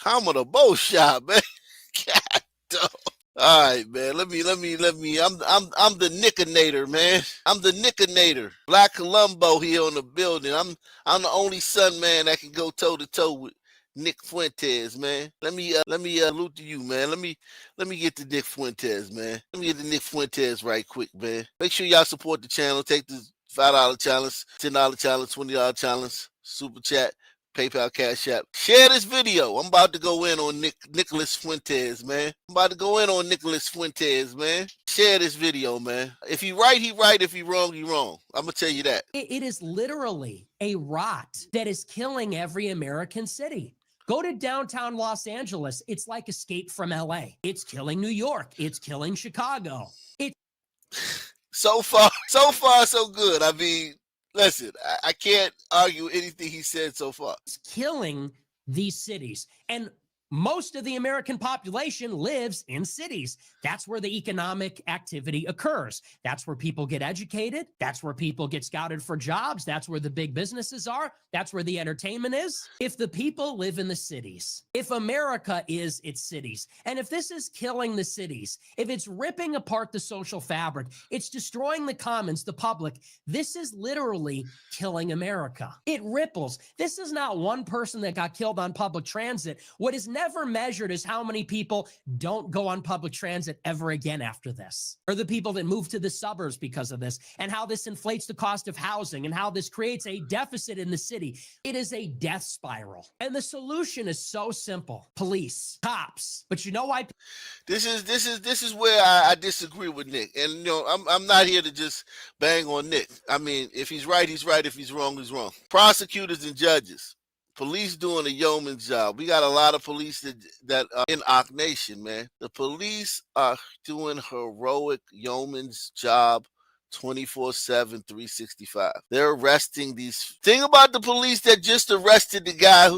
I'm on a bow shop, man. God, dog. All right, man. Let me. I'm the Nickinator, man. I'm the Nickinator. Black Columbo here on the building. I'm the only son, man, that can go toe to toe with Nick Fuentes, man. Let me salute to you, man. Let me get to Nick Fuentes, man. Let me get to Nick Fuentes right quick, man. Make sure y'all support the channel. Take the $5 challenge, $10 challenge, $20 challenge, super chat. PayPal, Cash App. Share this video. I'm about to go in on Nicholas Fuentes, man. I'm about to go in on Nicholas Fuentes, man. Share this video, man. If he right, he right. If he wrong, he wrong. I'm going to tell you that. It is literally a rot that is killing every American city. Go to downtown Los Angeles. It's like Escape from LA. It's killing New York. It's killing Chicago. So far, so good. I mean, listen, I can't argue anything he said so far. It's killing these cities. And most of the American population lives in cities. That's where the economic activity occurs. That's where people get educated. That's where people get scouted for jobs. That's where the big businesses are. That's where the entertainment is. If the people live in the cities, if America is its cities, and if this is killing the cities, if it's ripping apart the social fabric, it's destroying the commons, the public, this is literally killing America. It ripples. This is not one person that got killed on public transit. What is never measured is how many people don't go on public transit ever again after this, or the people that move to the suburbs because of this, and how this inflates the cost of housing, and how this creates a deficit in the city. It is a death spiral. And the solution is so simple. Police, cops. But you know why? This is where I disagree with Nick. And you know, I'm not here to just bang on Nick. I mean, if he's right, he's right. If he's wrong, he's wrong. Prosecutors and judges. Police doing a yeoman's job. We got a lot of police that are in our nation, man. The police are doing heroic yeoman's job 24/7, 365. They're arresting these. Thing about the police that just arrested the guy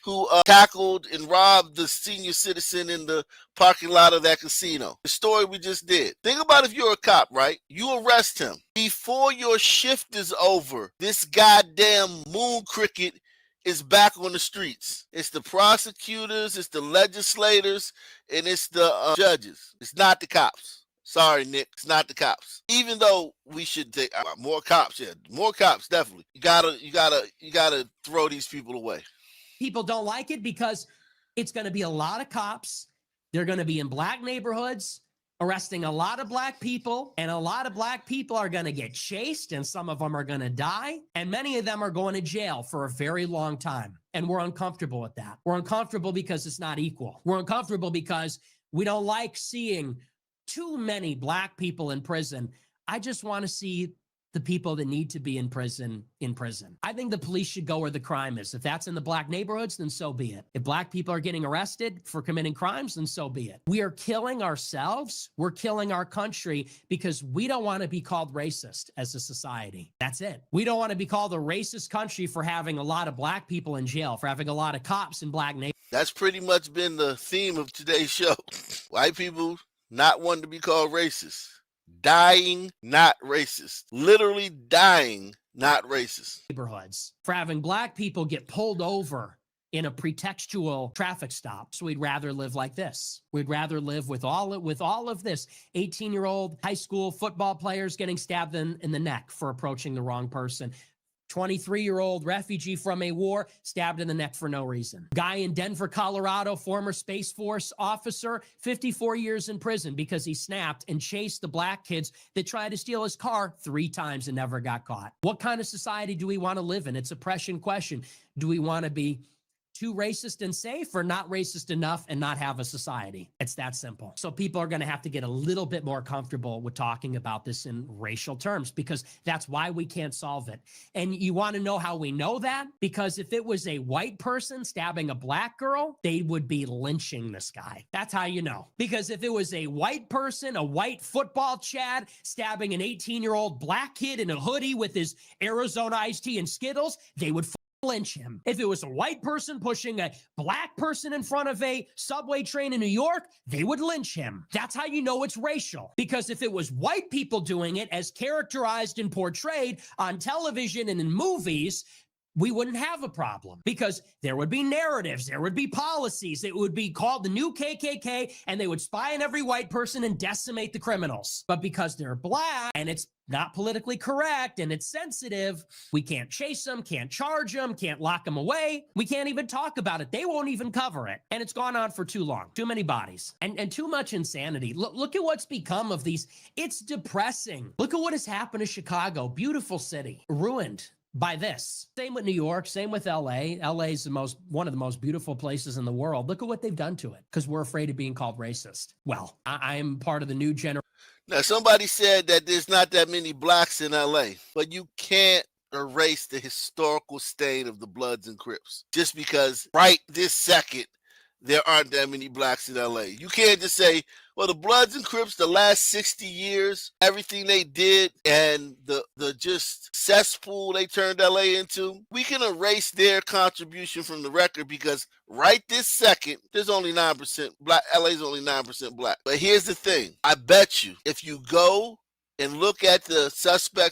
who tackled and robbed the senior citizen in the parking lot of that casino. The story we just did. Think about if you're a cop, right? You arrest him. Before your shift is over, this goddamn moon cricket is back on the streets. It's the prosecutors, it's the legislators, and it's the judges. It's not the cops. Sorry, Nick, it's not the cops. Even though we should take more cops, yeah, more cops, definitely. You gotta throw these people away. People don't like it because it's going to be a lot of cops. They're going to be in black neighborhoods, arresting a lot of black people, and a lot of black people are going to get chased, and some of them are going to die, and many of them are going to jail for a very long time. And we're uncomfortable with that. We're uncomfortable because it's not equal. We're uncomfortable because we don't like seeing too many black people in prison. I just want to see the people that need to be in prison in prison. I think the police should go where the crime is. If that's in the black neighborhoods, then so be it. If black people are getting arrested for committing crimes, then so be it. We are killing ourselves. We're killing our country because we don't want to be called racist as a society. That's it. We don't want to be called a racist country for having a lot of black people in jail, for having a lot of cops in black neighborhoods. That's pretty much been the theme of today's show. White people not wanting to be called racist. Dying, not racist. Literally dying, not racist. Neighborhoods for having black people get pulled over in a pretextual traffic stop. So we'd rather live like this. We'd rather live with all of this. 18-year-old high school football players getting stabbed in the neck for approaching the wrong person. 23-year-old refugee from a war stabbed in the neck for no reason. Guy in Denver, Colorado, former Space Force officer, 54 years in prison because he snapped and chased the black kids that tried to steal his car 3 times and never got caught. What kind of society do we want to live in? It's a pressing question. Do we want to be too racist and safe, or not racist enough and not have a society? It's that simple. So people are going to have to get a little bit more comfortable with talking about this in racial terms, because that's why we can't solve it. And you want to know how we know that? Because if it was a white person stabbing a black girl, they would be lynching this guy. That's how you know. Because if it was a white person, a white football Chad stabbing an 18-year-old black kid in a hoodie with his Arizona iced tea and Skittles, they would lynch him. If it was a white person pushing a black person in front of a subway train in New York, they would lynch him. That's how you know it's racial. Because if it was white people doing it as characterized and portrayed on television and in movies, we wouldn't have a problem because there would be narratives, there would be policies. It would be called the new KKK, and they would spy on every white person and decimate the criminals. But because they're black and it's not politically correct and it's sensitive, we can't chase them, can't charge them, can't lock them away. We can't even talk about it. They won't even cover it. And it's gone on for too long. Too many bodies and too much insanity. Look at what's become of these. It's depressing. Look at what has happened to Chicago. Beautiful city, ruined by this. Same with New York, same with LA. LA is one of the most beautiful places in the world. Look at what they've done to it because we're afraid of being called racist. Well, I'm part of the new generation. Now, somebody said that there's not that many blacks in LA, but you can't erase the historical stain of the Bloods and Crips just because right this second there aren't that many blacks in LA. You can't just say, well, the Bloods and Crips, the last 60 years, everything they did and the just cesspool they turned LA into, we can erase their contribution from the record because right this second, there's only 9% black. LA's only 9% black. But here's the thing. I bet you if you go and look at the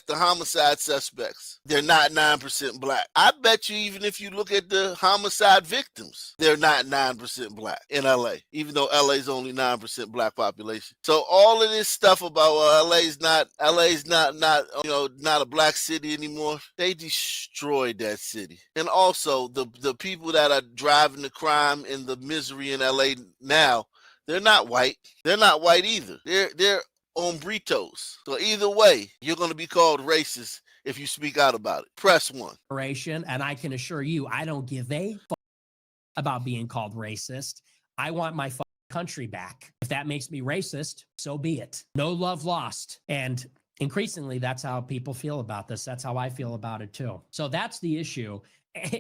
homicide suspects, they're not 9% black. I bet you even if you look at the homicide victims, they're not 9% black in LA, even though LA's only 9% black population. So all of this stuff about LA's not a black city anymore, they destroyed that city. And also the people that are driving the crime and the misery in LA now, they're not white. They're not white either. They're hombritos. So either way, you're going to be called racist if you speak out about it. Press 1. And I can assure you, I don't give a fuck about being called racist. I want my country back. If that makes me racist, so be it. No love lost. And increasingly, that's how people feel about this. That's how I feel about it too. So that's the issue.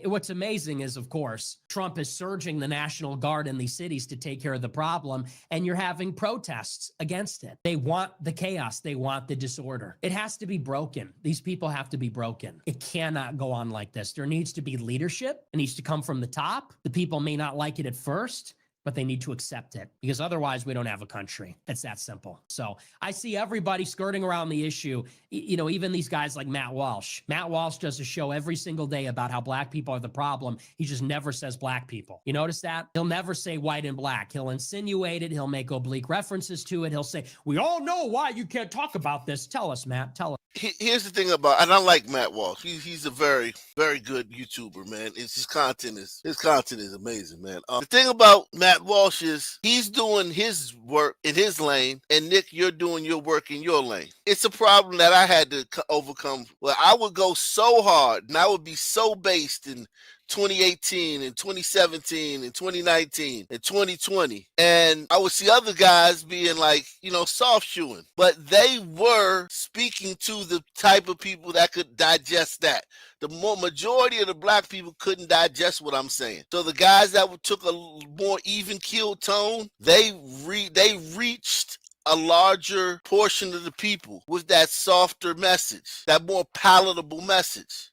What's amazing is, of course, Trump is surging the National Guard in these cities to take care of the problem, and you're having protests against it. They want the chaos. They want the disorder. It has to be broken. These people have to be broken. It cannot go on like this. There needs to be leadership. It needs to come from the top. The people may not like it at first, but they need to accept it because otherwise we don't have a country. It's that simple. So I see everybody skirting around the issue. You know, even these guys like Matt Walsh. Matt Walsh does a show every single day about how black people are the problem. He just never says black people. You notice that? He'll never say white and black. He'll insinuate it. He'll make oblique references to it. He'll say, we all know why you can't talk about this. Tell us, Matt. Tell us. Here's the thing about, and I like Matt Walsh. He's a very, very good YouTuber, man. His content is amazing, man. The thing about Matt Walsh is he's doing his work in his lane, and Nick, you're doing your work in your lane. It's a problem that I had to overcome. Where I would go so hard, and I would be so based in 2018 and 2017 and 2019 and 2020. And I would see other guys being like, soft shoeing, but they were speaking to the type of people that could digest that. The majority of the black people couldn't digest what I'm saying. So the guys that took a more even keeled tone, they reached a larger portion of the people with that softer message, that more palatable message.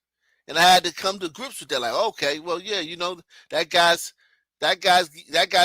And I had to come to grips with that. Like, okay, well, yeah, that guy's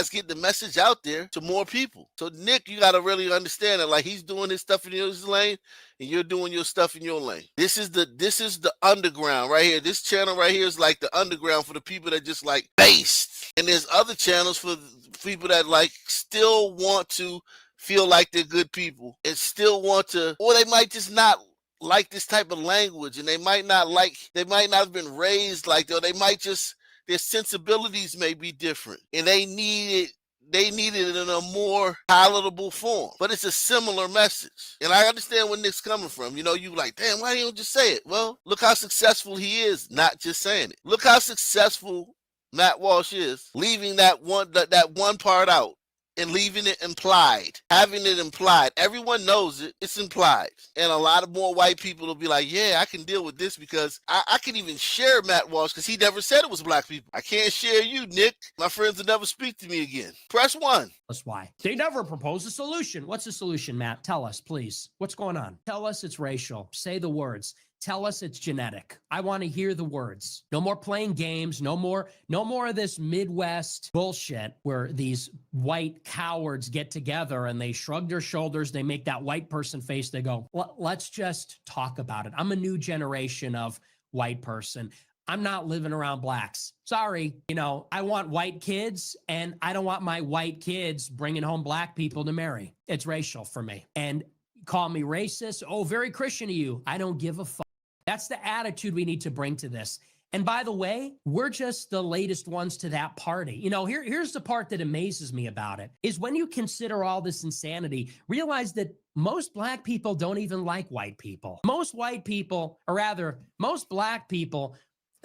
getting the message out there to more people. So Nick, you got to really understand that, like, he's doing his stuff in his lane, and you're doing your stuff in your lane. This is the underground right here. This channel right here is like the underground for the people that just like based. And there's other channels for people that like still want to feel like they're good people and still want to, or they might just not like this type of language, and they might not have been raised like that. They might just, their sensibilities may be different, and they need it in a more palatable form. But it's a similar message. And I understand where Nick's coming from. You like, damn, why don't you just say it? Well, look how successful he is, not just saying it. Look how successful Matt Walsh is, leaving that one part out and leaving it implied, having it implied. Everyone knows it. It's implied. And a lot of more white people will be like, yeah, I can deal with this because I can even share Matt Walsh because he never said it was black people. I can't share you, Nick. My friends will never speak to me again. Press 1. That's why. They never propose a solution. What's the solution, Matt? Tell us, please. What's going on? Tell us it's racial. Say the words. Tell us it's genetic. I want to hear the words. No more playing games. No more of this Midwest bullshit where these white cowards get together and they shrug their shoulders. They make that white person face. They go, let's just talk about it. I'm a new generation of white person. I'm not living around blacks. Sorry, I want white kids, and I don't want my white kids bringing home black people to marry. It's racial for me. And call me racist. Oh, very Christian of you. I don't give a fuck. That's the attitude we need to bring to this. And by the way, we're just the latest ones to that party. Here's the part that amazes me about it is when you consider all this insanity, realize that most black people don't even like white people. Most white people, or rather, most black people,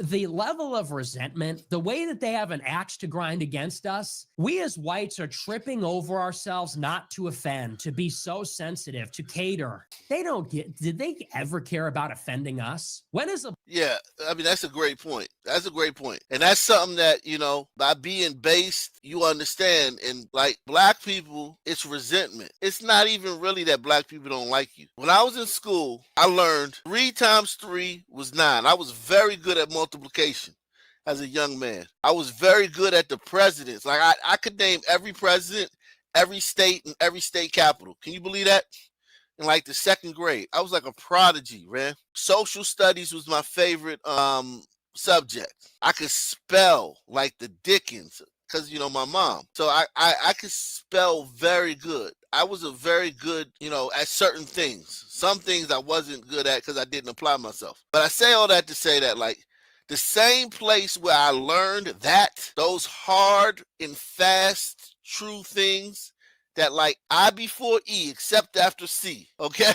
the level of resentment, the way that they have an axe to grind against us, we as whites are tripping over ourselves not to offend, to be so sensitive, to cater. Did they ever care about offending us? When is a Yeah, I mean, that's a great point. That's a great point. And that's something that, by being based, you understand. And like black people, it's resentment. It's not even really that black people don't like you. When I was in school, I learned 3 times 3 was 9. I was very good at multiplication as a young man. I was very good at the presidents. Like I could name every president, every state, and every state capital. Can you believe that? In like the 2nd grade. I was like a prodigy, man. Social studies was my favorite subject. I could spell like the Dickens because my mom. So I could spell very good. I was a very good, at certain things. Some things I wasn't good at because I didn't apply myself. But I say all that to say that like the same place where I learned those hard and fast, true things that like I before E except after C, okay?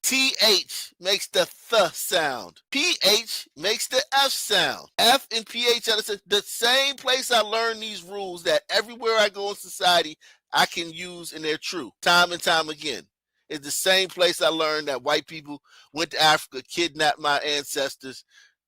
TH makes the th sound. PH makes the F sound. F and PH are the same place I learned these rules that everywhere I go in society, I can use and they're true time and time again. It's the same place I learned that white people went to Africa, kidnapped my ancestors,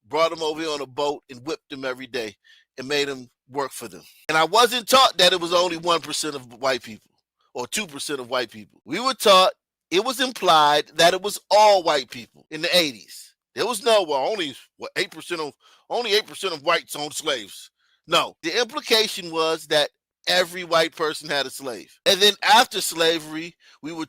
brought them over here on a boat and whipped them every day and made them work for them. And I wasn't taught that it was only 1% of white people or 2% of white people. We were taught, it was implied that it was all white people in the 80s. There was only 8% of whites owned slaves. No, the implication was that every white person had a slave. And then after slavery, we were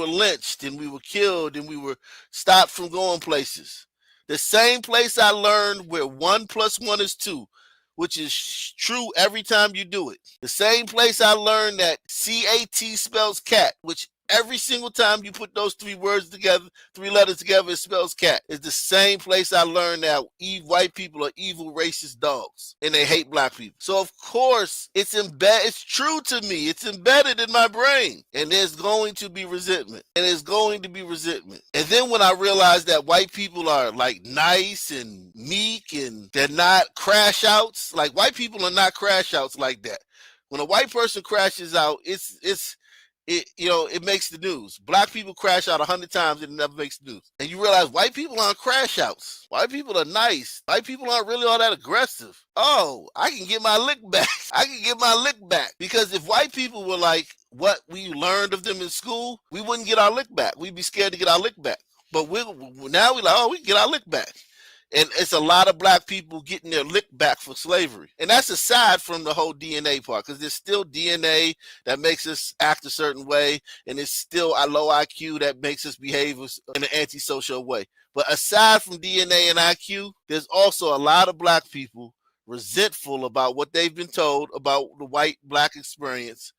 lynched and we were killed and we were stopped from going places. The same place I learned where 1 + 1 is 2, which is true every time you do it. The same place I learned that CAT spells cat, which every single time you put those 3 letters together, it spells cat. It's the same place I learned that white people are evil, racist dogs, and they hate black people. So of course, it's true to me. It's embedded in my brain, and there's going to be resentment, and And then when I realized that white people are like nice and meek, and they're not crash outs, like white people are not crash outs like that. When a white person crashes out, it makes the news. Black people crash out 100 times and it never makes the news. And you realize white people aren't crash outs. White people are nice. White people aren't really all that aggressive. Oh, I can get my lick back. Because if white people were like what we learned of them in school, we wouldn't get our lick back. We'd be scared to get our lick back. But now we're like, we can get our lick back. And it's a lot of black people getting their lick back for slavery. And that's aside from the whole DNA part, because there's still DNA that makes us act a certain way, and it's still a low IQ that makes us behave in an antisocial way. But aside from DNA and IQ, there's also a lot of black people resentful about what they've been told about the white-black experience,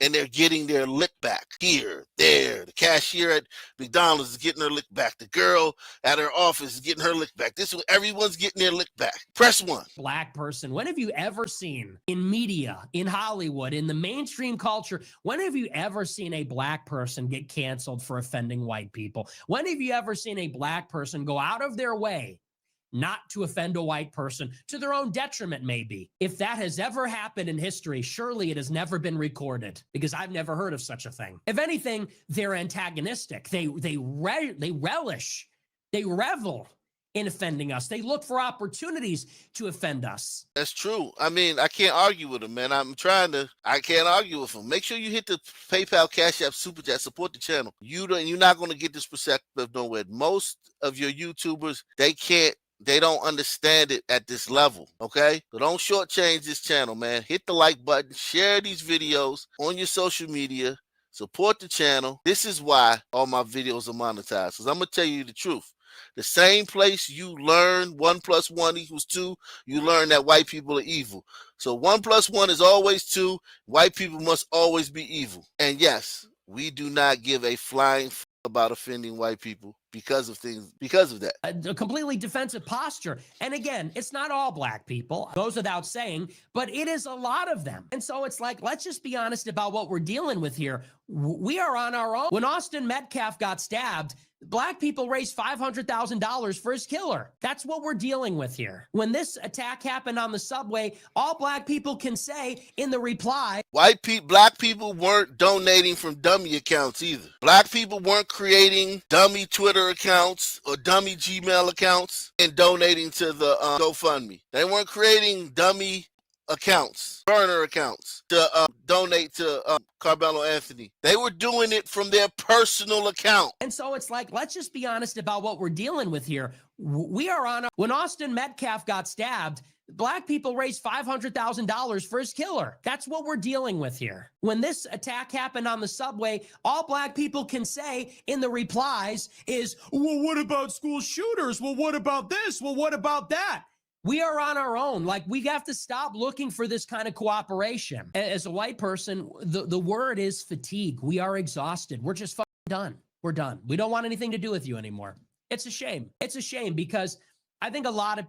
and they're getting their lick back here, there. The cashier at McDonald's is getting her lick back. The girl at her office is getting her lick back. Everyone's getting their lick back. Press 1. Black person. When have you ever seen in media, in Hollywood, in the mainstream culture, when have you ever seen a black person get canceled for offending white people? When have you ever seen a black person go out of their way not to offend a white person to their own detriment, maybe? If that has ever happened in history, surely it has never been recorded, because I've never heard of such a thing. If anything, they're antagonistic. They relish, they revel in offending us. They look for opportunities to offend us. That's true. I mean, I can't argue with him, man. I can't argue with him. Make sure you hit the PayPal, Cash App, Super Chat, support the channel. You're not going to get this perspective nowhere. Most of your YouTubers, they don't understand it at this level, okay? So don't shortchange this channel, man. Hit the like button, share these videos on your social media, support the channel. This is why all my videos are monetized, because I'm going to tell you the truth. The same place you learn 1+1 = 2, you learn that white people are evil. So 1+1 is always 2. White people must always be evil. And yes, we do not give a flying about offending white people because of that. A completely defensive posture. And again, it's not all black people, goes without saying, but it is a lot of them. And so it's like, let's just be honest about what we're dealing with here. We are on our own. When Austin Metcalf got stabbed, black people raised $500,000 for his killer. That's what we're dealing with here. When this attack happened on the subway, all black people can say in the reply, black people weren't donating from dummy accounts either. Black people weren't creating dummy Twitter accounts or dummy Gmail accounts and donating to the GoFundMe. They weren't creating dummy accounts, burner accounts to donate to Carmelo Anthony. They were doing it from their personal account. And so it's like, let's just be honest about what we're dealing with here. We are on when Austin Metcalf got stabbed, black people raised $500,000 for his killer. That's what we're dealing with here. When this attack happened on the subway, all black people can say in the replies is, well, what about school shooters? Well, what about this? Well, what about that? We are on our own. Like, we have to stop looking for this kind of cooperation. As a white person, the word is fatigue. We are exhausted. We're just done. We're done. We don't want anything to do with you anymore. It's a shame. It's a shame because I think a lot of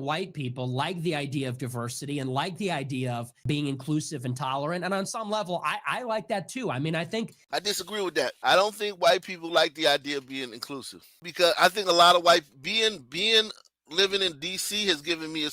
white people like the idea of diversity and like the idea of being inclusive and tolerant. And on some level, I like that too. I mean, I disagree with that. I don't think white people like the idea of being inclusive because I think a lot of white living in DC has given me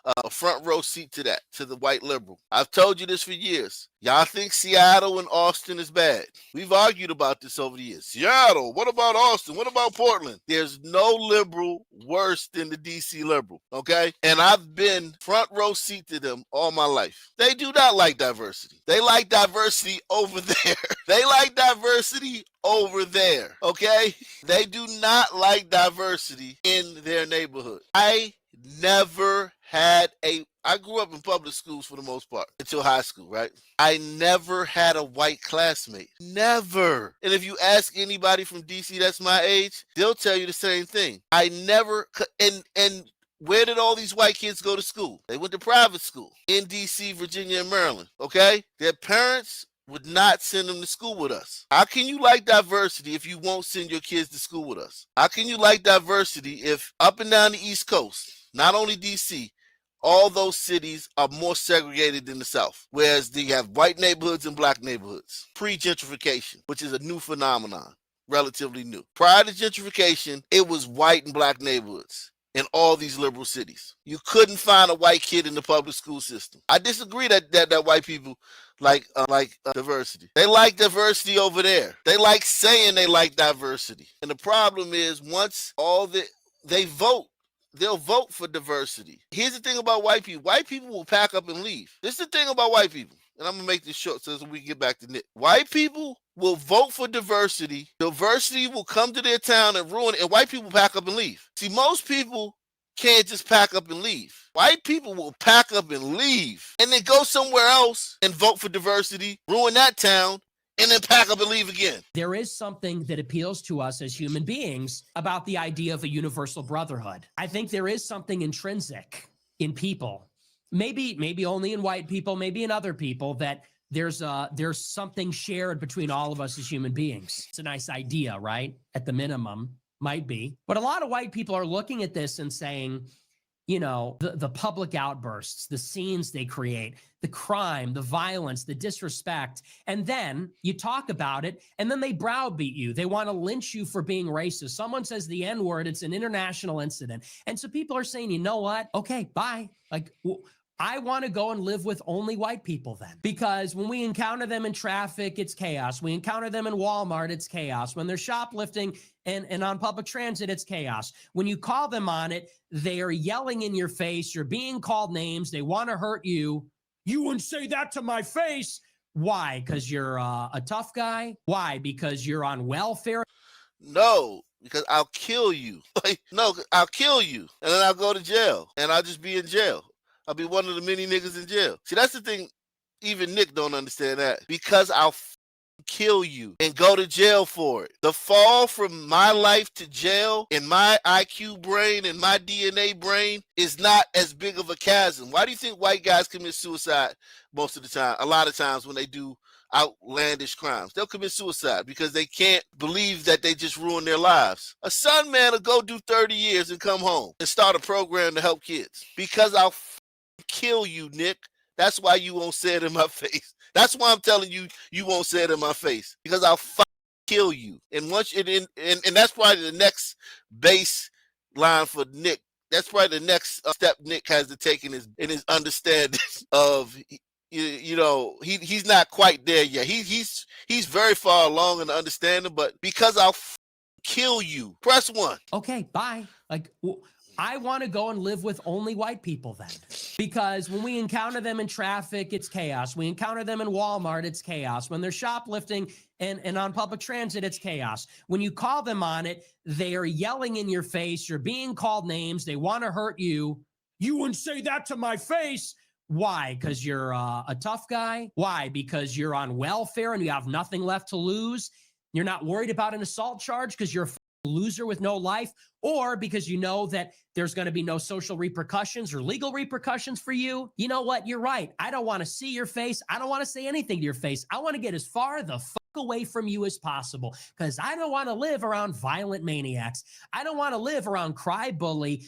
a front row seat to that, to the white liberal. I've told you this for years. Y'all think Seattle and Austin is bad. We've argued about this over the years. Seattle, what about Austin? What about Portland? There's no liberal worse than the DC liberal, okay? And I've been front row seat to them all my life. They do not like diversity. They like diversity over there. They like diversity over there, okay? They do not like diversity in their neighborhood. I grew up in public schools for the most part until high school, right? I never had a white classmate. Never. And if you ask anybody from DC that's my age, they'll tell you the same thing. I never, and where did all these white kids go to school? They went to private school in DC, Virginia, and Maryland, okay? Their parents would not send them to school with us. How can you like diversity if you won't send your kids to school with us? How can you like diversity if up and down the East Coast, not only DC, all those cities are more segregated than the South, whereas they have white neighborhoods and black neighborhoods? Pre-gentrification, which is a new phenomenon, relatively new. Prior to gentrification, it was white and black neighborhoods in all these liberal cities. You couldn't find a white kid in the public school system. I disagree that white people like diversity. They like diversity over there. They like saying they like diversity. And the problem is once they vote, they'll vote for diversity. Here's the thing about white people. White people will pack up and leave. This is the thing about white people. And I'm going to make this short so we can get back to Nick. White people will vote for diversity. Diversity will come to their town and ruin it. And white people pack up and leave. See, most people can't just pack up and leave. White people will pack up and leave and then go somewhere else and vote for diversity, ruin that town, and then pack up and leave again. There is something that appeals to us as human beings about the idea of a universal brotherhood. I think there is something intrinsic in people, maybe only in white people, maybe in other people, that there's something shared between all of us as human beings. It's a nice idea, right? At the minimum, might be. But a lot of white people are looking at this and saying, you know, the public outbursts, the scenes they create, the crime, the violence, the disrespect, and then you talk about it, and then they browbeat you. They want to lynch you for being racist. Someone says the N-word, it's an international incident. And so people are saying, you know what? Okay, bye. Like, I want to go and live with only white people then. Because when we encounter them in traffic, it's chaos. We encounter them in Walmart, it's chaos. When they're shoplifting and on public transit, it's chaos. When you call them on it, they are yelling in your face. You're being called names. They want to hurt you. You wouldn't say that to my face. Why? Because you're a tough guy? Why? Because you're on welfare? No, because I'll kill you. No, I'll kill you. And then I'll go to jail. And I'll just be in jail. I'll be one of the many niggas in jail. See, that's the thing. Even Nick don't understand that. Because I'll kill you and go to jail for it. The fall from my life to jail in my IQ brain and my DNA brain is not as big of a chasm. Why do you think white guys commit suicide most of the time? A lot of times when they do outlandish crimes, they'll commit suicide because they can't believe that they just ruined their lives. A son man will go do 30 years and come home and start a program to help kids because I'll kill you, Nick. That's why you won't say it in my face. That's why I'm telling you, you won't say it in my face, because I'll kill you. And once it and that's probably the next base line for Nick. That's probably the next step Nick has to take in his understanding of, he's not quite there yet. He's very far along in the understanding, but because I'll kill you. Press 1. Okay, bye. Like, I want to go and live with only white people then, because when we encounter them in traffic, it's chaos. We encounter them in Walmart, it's chaos. When they're shoplifting and on public transit, it's chaos. When you call them on it, they are yelling in your face. You're being called names. They want to hurt you. You wouldn't say that to my face. Why? Because you're a tough guy? Why? Because you're on welfare and you have nothing left to lose? You're not worried about an assault charge because you're a loser with no life? Or because you know that there's going to be no social repercussions or legal repercussions for you? You know what? You're right. I don't want to see your face. I don't want to say anything to your face. I want to get as far the fuck away from you as possible, because I don't want to live around violent maniacs. I don't want to live around cry bully,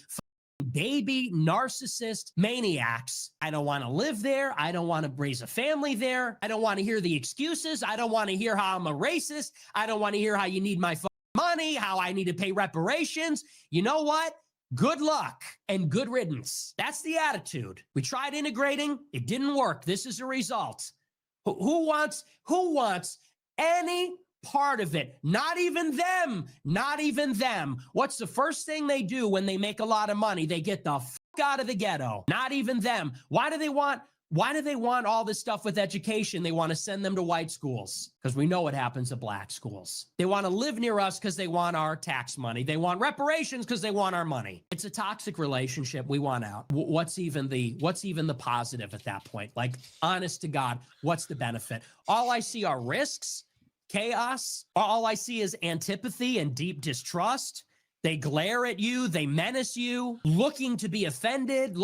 baby narcissist maniacs. I don't want to live there. I don't want to raise a family there. I don't want to hear the excuses. I don't want to hear how I'm a racist. I don't want to hear how you need my money, how I need to pay reparations. You know what? Good luck and good riddance. That's the attitude. We tried integrating. It didn't work. This is a result. Who wants any part of it? Not even them. Not even them. What's the first thing they do when they make a lot of money? They get the fuck out of the ghetto. Not even them. Why do they want all this stuff with education? They want to send them to white schools because we know what happens at black schools. They want to live near us because they want our tax money. They want reparations because they want our money. It's a toxic relationship. We want out. What's even the positive at that point? Like, honest to God, what's the benefit? All I see are risks, chaos. All I see is antipathy and deep distrust. They glare at you. They menace you, looking to be offended.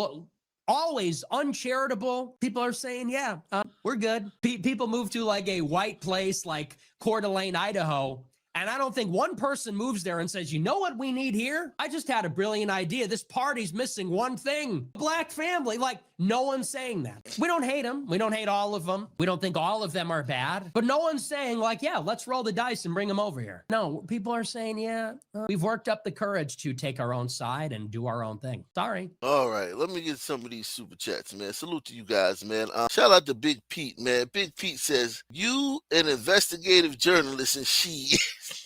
Always uncharitable. People are saying, yeah, we're good. People move to like a white place like Coeur d'Alene, Idaho, and I don't think one person moves there and says, you know what we need here? I just had a brilliant idea. This party's missing one thing. Black family. Like, no one's saying that. We don't hate them. We don't hate all of them. We don't think all of them are bad. But no one's saying like, yeah, let's roll the dice and bring them over here. No, people are saying, yeah, we've worked up the courage to take our own side and do our own thing. Sorry. All right, let me get some of these super chats, man. Salute to you guys, man. Shout out to Big Pete, man. Big Pete says, you an investigative journalist and she,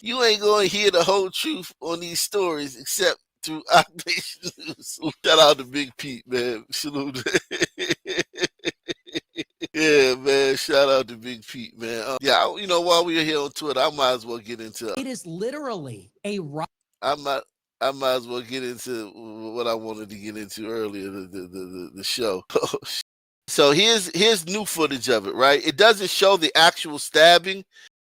you ain't going to hear the whole truth on these stories except through Occupation News. Shout out to Big Pete, man. Salute. Yeah, man. Shout out to Big Pete, man. While we're here on Twitter, I might as well get into it. Is literally a right. I might as well get into what I wanted to get into earlier, the show. So here's new footage of it, right? It doesn't show the actual stabbing.